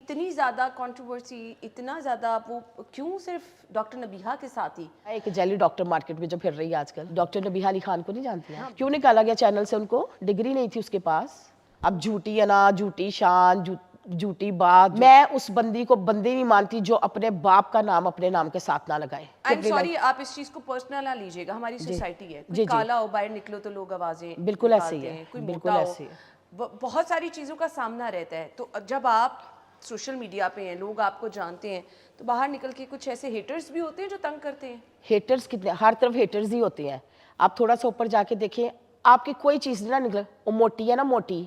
इतनी ज़्यादा कंट्रोवर्सी, इतना ज़्यादा वो क्यों सिर्फ डॉक्टर नबीहा के साथ ही? एक जेली डॉक्टर मार्केट में जो फिर रही है आजकल, डॉक्टर नबीहा अली खान को नहीं जानती हैं? क्यों निकाला गया चैनल से उनको? डिग्री नहीं थी उसके पास। अब झूठी अना, झूठी शान, झूठी बात। मैं उस बंदी को बंदी नहीं मानती जो अपने बाप का नाम अपने नाम के साथ ना लगाए। आई एम सॉरी, आप इस चीज़ को पर्सनल ना लीजिएगा, हमारी सोसाइटी है। कोई काला हो, बाहर निकलो तो लोग आवाज़ें बिल्कुल ऐसे ही है, कोई बिल्कुल मोटा ऐसे ही है। बहुत सारी चीज़ों का सामना रहता है। तो जब आप सोशल मीडिया पे हैं, लोग आपको जानते हैं, तो बाहर निकल के कुछ ऐसे हेटर्स भी होते हैं जो तंग करते हैं। हेटर्स कितने, हर तरफ हेटर्स ही होते हैं। आप थोड़ा सा ऊपर जाके देखें, आपकी कोई चीज़ नहीं ना निकले। वो मोटी है ना मोटी,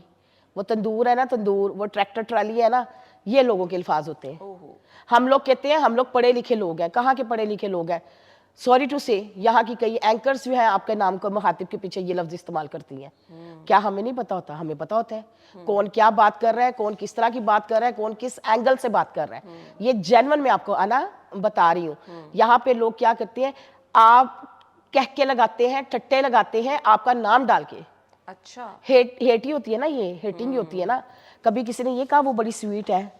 वो तंदूर है ना तंदूर, वो ट्रैक्टर ट्राली है ना, ये लोगों के अल्फाज होते हैं। हम लोग कहते हैं हम लोग पढ़े लिखे लोग हैं। कहाँ के पढ़े लिखे लोग हैं? सॉरी टू से, यहाँ की कई एंकर्स जो है आपके नाम को मुखातिब के पीछे ये लफ्ज इस्तेमाल करती हैं। क्या हमें नहीं पता होता? हमें पता होता है कौन क्या बात कर रहा है, कौन किस तरह की बात कर रहा है, कौन किस एंगल से बात कर रहा है। ये जेन्युइन मैं आपको आना बता रही हूँ। यहाँ पे लोग क्या करते हैं, आप कह के लगाते हैं, टट्टे लगाते हैं आपका नाम डाल के। अच्छा, हेट ही होती है ना, ये हेटिंग ही होती है ना। कभी किसी ने ये कहा वो बड़ी स्वीट है,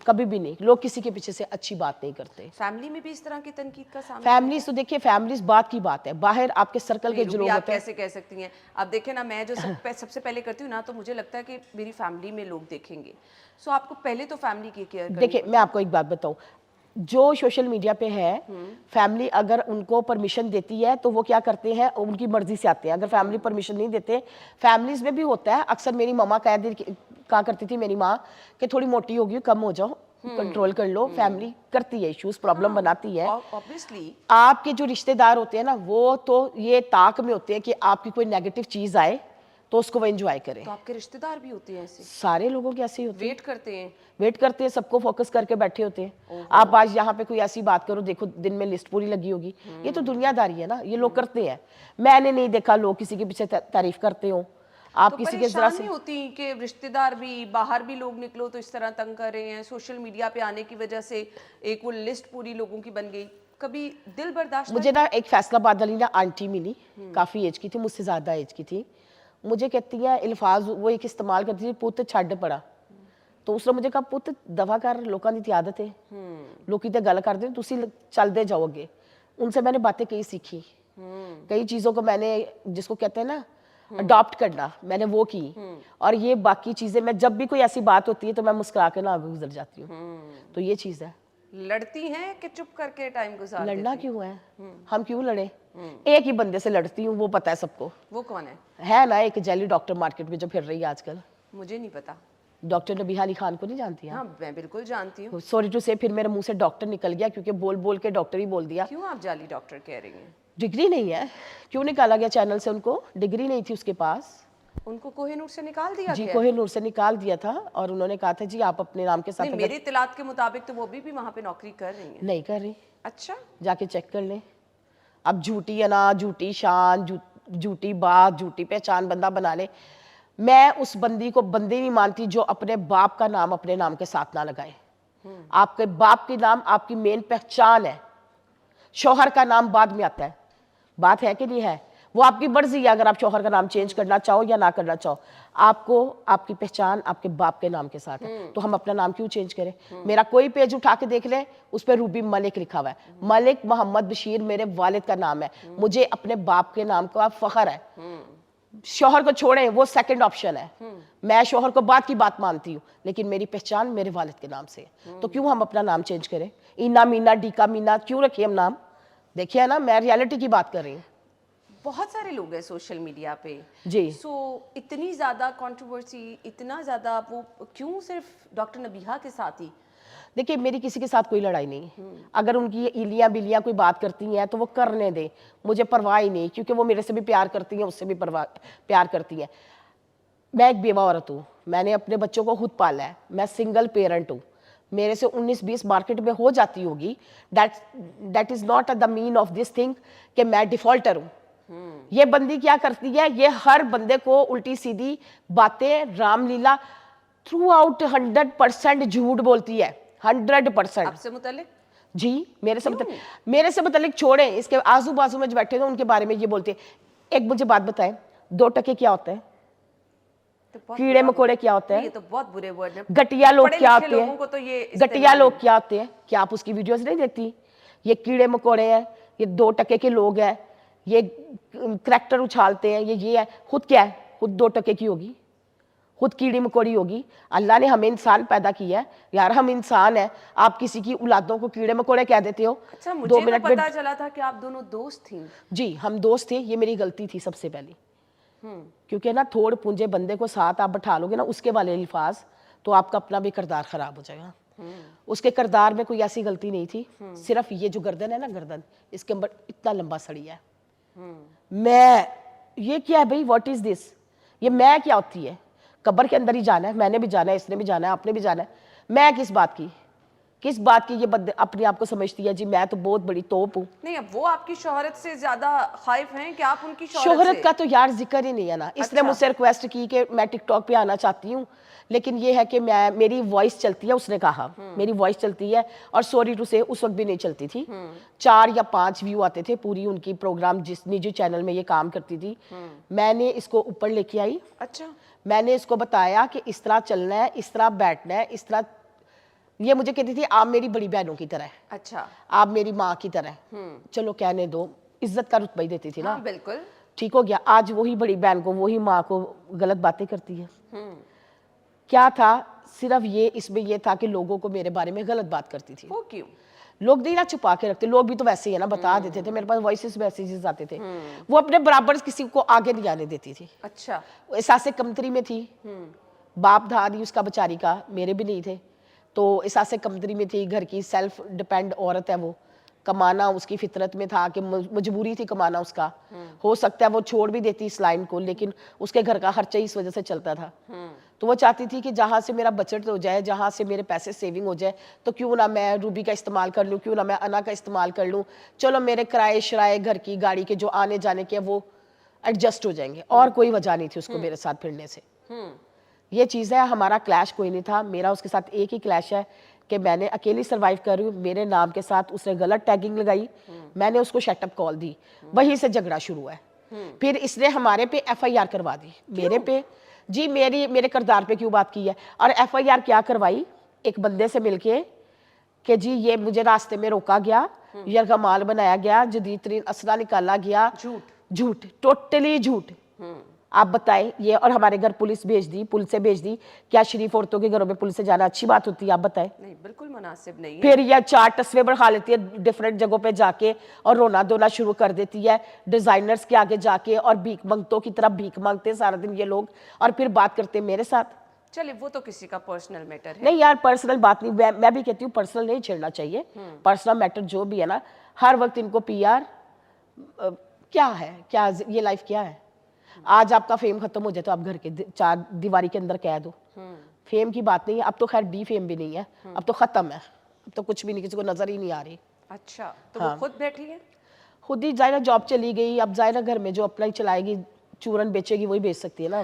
कभी भी नहीं। लोग किसी के पीछे से अच्छी बात नहीं करते। फैमिली में भी इस तरह की तनकीद का सामना? फैमिलीज तो देखिए, फैमिलीज बात की बात है, बाहर आपके सर्कल के जो लोग आप कैसे कह सकती हैं? आप देखें ना, मैं जो सबसे पहले करती हूँ ना, तो मुझे लगता है कि मेरी फैमिली में लोग देखेंगे। सो आपको पहले तो फैमिली की केयर करनी। देखिए मैं आपको एक बात बताऊं, जो सोशल मीडिया पे है, फैमिली अगर उनको परमिशन देती है तो वो क्या करते हैं, उनकी मर्जी से आते हैं। अगर फैमिली परमिशन नहीं देते, फैमिलीज में भी होता है अक्सर। मेरी मम्मा कहा करती थी मेरी माँ कि थोड़ी मोटी होगी, कम हो जाओ, कंट्रोल कर लो। फैमिली करती है, इश्यूज प्रॉब्लम बनाती है। ऑब्वियसली आपके जो रिश्तेदार होते हैं ना, वो तो ये ताक में होते हैं कि आपकी कोई नेगेटिव चीज आए तो उसको वो एंजॉय करें। तो आपके रिश्तेदार भी होते हैं ऐसे? सारे लोगों के ऐसे ही होते हैं, वेट करते हैं, वेट करते हैं, सबको फोकस करके बैठे होते हैं। आप आज यहाँ पे कोई ऐसी बात करो, देखो दिन में लिस्ट पूरी लगी होगी। ये तो दुनियादारी है ना, ये लोग करते हैं। मैंने नहीं देखा लोग किसी के पीछे तारीफ करते हो। आप तो किसी के जरा से नहीं होती कि रिश्तेदार भी, बाहर भी लोग निकलो तो इस तरह तंग कर रहे हैं, सोशल मीडिया पे आने की वजह से एक वो लिस्ट पूरी लोगों की बन गई, कभी दिल बर्दाश्त? मुझे ना एक फैसलाबाद वाली ना आंटी मिली, काफ़ी एज की थी, मुझसे ज़्यादा एज की थी। मुझे कहती है अल्फाज वो एक इस्तेमाल करती थी, पुत छड़ पड़ा। तो उसने मुझे कहा, पुत दवा कर, लोगों की आदत है, लोग तो गल करते, तुसी चलते जाओ अगे। उनसे मैंने बातें कई सीखी, कई चीज़ों को मैंने, जिसको कहते हैं ना अडॉप्ट करना, मैंने वो की। और ये बाकी चीज़ें, मैं जब भी कोई ऐसी बात होती है तो मैं मुस्कुरा के ना आगे गुजर जाती हूँ। तो ये चीज़ है। लड़ती हैं कि चुप करके टाइम गुजार देती? लड़ना क्यों है? हम क्यों लड़े? एक ही बंदे से लड़ती हूँ, वो पता है सबको। वो कौन है ना एक जेली डॉक्टर मार्केट में जो फिर रही है आजकल? मुझे नहीं पता। डॉक्टर नबीहा अली खान को नहीं जानती हैं? हाँ, मैं बिल्कुल जानती हूँ। सॉरी टू से, फिर मेरे मुंह से डॉक्टर निकल गया क्योंकि बोल बोल के डॉक्टर ही बोल दिया। क्यों आप जाली डॉक्टर कह रही हैं? डिग्री नहीं है। क्यों निकाला गया चैनल से उनको? डिग्री नहीं थी उसके पास। उनको कोहिनूर से निकाल दिया जी, गया? कोहिनूर से निकाल दिया था और उन्होंने कहा था जी आप अपने नाम के साथ। नहीं, मेरे इत्तलात के मुताबिक तो वो भी वहाँ पे नौकरी कर रही हैं। नहीं कर रही। अच्छा, जाके चेक कर लें। अब झूठी अना, झूठी शान, झूठी बात, झूठी पहचान बंदा बना ले। मैं उस बंदी को बंदी नहीं मानती जो अपने बाप का नाम अपने नाम के साथ ना लगाए। आपके बाप के नाम आपकी मेन पहचान है, शौहर का नाम बाद में आता है। बात है कि नहीं है? वो आपकी मर्जी है, अगर आप शौहर का नाम चेंज करना चाहो या ना करना चाहो। आपको आपकी पहचान आपके बाप के नाम के साथ है, तो हम अपना नाम क्यों चेंज करें? मेरा कोई पेज उठा के देख ले, उस पर रूबी मलिक लिखा हुआ है। मलिक मोहम्मद बशीर मेरे वालिद का नाम है। मुझे अपने बाप के नाम का फख्र है। शौहर को छोड़े, वो सेकंड ऑप्शन है। मैं शौहर को बात की बात मानती हूँ, लेकिन मेरी पहचान मेरे वालिद के नाम से है। तो क्यों हम अपना नाम चेंज करें? इना मीना डीका मीना क्यों रखिए हम नाम? देखिए ना, मैं रियलिटी की बात कर रही हूँ। बहुत सारे लोग हैं सोशल मीडिया पे जी। इतनी ज़्यादा कंट्रोवर्सी, इतना ज़्यादा वो क्यों सिर्फ डॉक्टर नबीहा के साथ ही? देखिए मेरी किसी के साथ कोई लड़ाई नहीं है। अगर उनकी इलियाँ बिलियाँ कोई बात करती हैं तो वो करने दें, मुझे परवाह ही नहीं, क्योंकि वो मेरे से भी प्यार करती हैं, उससे भी प्यार करती हैं। मैं एक बेवा औरत हूँ, मैंने अपने बच्चों को खुद पाला है, मैं सिंगल पेरेंट हूँ। मेरे से 19-20 मार्केट में हो जाती होगी, that is not the mean of this thing कि मैं डिफॉल्टर हूँ। ये बंदी क्या करती है, ये हर बंदे को उल्टी सीधी बातें, रामलीला थ्रू आउट 100% झूठ बोलती है। 100%। आपसे मुतालिक? जी, मेरे से मुतालिक छोड़े, इसके आजू बाजू में जो बैठे थे उनके बारे में ये बोलते हैं। एक मुझे बात बताएं, 2 टके क्या होता है? तो बहुत कीड़े बुरा मकोड़े क्या होते ये हैं? तो बहुत बुरे वर्ड है। घटिया लोग पढ़े क्या लिखे होते लोगों को तो ये हैं? घटिया लोग क्या होते हैं? क्या आप उसकी वीडियोस नहीं देखती? ये कीड़े मकोड़े हैं, ये 2 टके के लोग हैं, ये करैक्टर उछालते हैं, ये है। खुद क्या है? खुद 2 टके की होगी, खुद कीड़ी मकोड़ी होगी। अल्लाह ने हमें इंसान पैदा किया है यार, हम इंसान हैं। आप किसी की औलादों को कीड़े मकोड़े कह देते हो। अच्छा, 2 मुझे तो मिनट में पता चला था कि आप दोनों दोस्त थी। जी हम दोस्त थे, ये मेरी गलती थी सबसे पहली। क्योंकि ना थोड़ पुंजे बंदे को साथ आप बैठा लोगे ना उसके वाले अल्फाज, तो आपका अपना भी किरदार खराब हो जाएगा। उसके किरदार में कोई ऐसी गलती नहीं थी, सिर्फ ये जो गर्दन है ना, गर्दन इसके ऊपर इतना लंबा सड़िया है। मैं, ये क्या है भाई? What is this? ये मैं क्या होती है? कब्र के अंदर ही जाना है, मैंने भी जाना है, इसने भी जाना है, आपने भी जाना है। मैं किस बात की, किस बात की ये बंदे अपने आप को समझती है जी मैं तो बहुत बड़ी तोप हूँ। नहीं, अब वो आपकी शोहरत से ज्यादा खौफ हैं कि आप उनकी शोहरत से? का तो यार जिक्र ही नहीं है ना। इसने अच्छा। मुझसे रिक्वेस्ट की कि मैं टिकटॉक पे आना चाहती हूँ, लेकिन ये है कि मैं, मेरी वॉइस चलती है, उसने कहा मेरी वॉइस चलती है, और सॉरी टू से उस वक्त भी नहीं चलती थी। 4 या 5 व्यू आते थे पूरी उनकी प्रोग्राम जिस निजी चैनल में ये काम करती थी। मैंने इसको ऊपर लेके आई। अच्छा। मैंने इसको बताया कि इस तरह चलना है, इस तरह बैठना है, इस तरह। ये मुझे कहती थी आप मेरी बड़ी बहनों की तरह है, अच्छा। आप मेरी माँ की तरह है। चलो कहने दो, इज्जत का रुतबा ही देती थी ना। हाँ, बिल्कुल। ठीक हो गया। आज वही बड़ी बहन को, वही माँ को गलत बातें करती है। क्या था? सिर्फ ये, इसमें ये था कि लोगों को मेरे बारे में गलत बात करती थी। वो क्यों? लोग नहीं ना छुपा के रखते, लोग भी तो वैसे ही है ना, बता देते थे। मेरे पास वॉइसेस मैसेजेस आते थे। वो अपने बराबर किसी को आगे नहीं आने देती थी। अच्छा। वो एहसास कमतरी में थी, बाप दादी उसका बेचारी का, मेरे भी नहीं थे, तो एहसास कमतरी में थी। घर की सेल्फ डिपेंड औरत है वो, कमाना उसकी फितरत में था कि मजबूरी थी कमाना उसका। हो सकता है वो छोड़ भी देती इस लाइन को, लेकिन उसके घर का खर्चा इस वजह से चलता था। तो वो चाहती थी कि जहाँ से मेरा बजट हो जाए, जहाँ से मेरे पैसे सेविंग हो जाए, तो क्यों ना मैं रूबी का इस्तेमाल कर लूँ, क्यों ना मैं अना का इस्तेमाल कर लूँ। चलो मेरे किराए शराए, घर की गाड़ी के जो आने जाने के वो एडजस्ट हो जाएंगे, और कोई वजह नहीं थी उसको मेरे साथ फिरने से। ये चीज़ है, हमारा क्लैश कोई नहीं था। मेरा उसके साथ एक ही क्लैश है कि मैंने अकेली सर्वाइव कर रही हूँ, मेरे नाम के साथ उसने गलत टैगिंग लगाई, मैंने उसको शटअप कॉल दी, वहीं से झगड़ा शुरू है। फिर इसने हमारे पे FIR करवा दी, मेरे पे जी, मेरे किरदार पे क्यों बात की है। और FIR क्या करवाई? एक बंदे से मिलके कि जी ये मुझे रास्ते में रोका गया, यरगमाल बनाया गया, जदीद तरीन असला निकाला गया। झूठ, टोटली झूठ। आप बताएं ये, और हमारे घर पुलिस भेज दी, पुलिस भेज दी। क्या शरीफ औरतों के घरों में पुलिस से जाना अच्छी बात होती है? आप बताएं। नहीं, बिल्कुल मुनासिब नहीं है। फिर यह 4 तस्वीर बढ़ा लेती है डिफरेंट जगहों पे जाके, और रोना धोना शुरू कर देती है डिजाइनर्स के आगे जाके, और भीख मंगतों की तरह भीख मांगते हैं सारा दिन ये लोग, और फिर बात करते हैं मेरे साथ। चलिए, वो तो किसी का पर्सनल मैटर है। नहीं यार, पर्सनल बात नहीं, मैं भी कहती हूँ पर्सनल नहीं छेड़ना चाहिए। पर्सनल मैटर जो भी है ना, हर वक्त इनको PR क्या है, क्या ये लाइफ क्या है? आज आपका फेम खत्म हो जाए तो आप घर के 4 दीवारी के अंदर कह दो। फेम की बात नहीं है, अब तो खैर डी फेम भी नहीं है, अब तो खत्म है, अब तो कुछ भी नहीं, किसी को नजर ही नहीं आ रही। अच्छा, तो वो खुद बैठी है? खुद ही जायरा जॉब चली गई, अब जायरा घर में जो अपना ही चलाएगी, चूरन बेचेगी, वही बेच सकती है ना।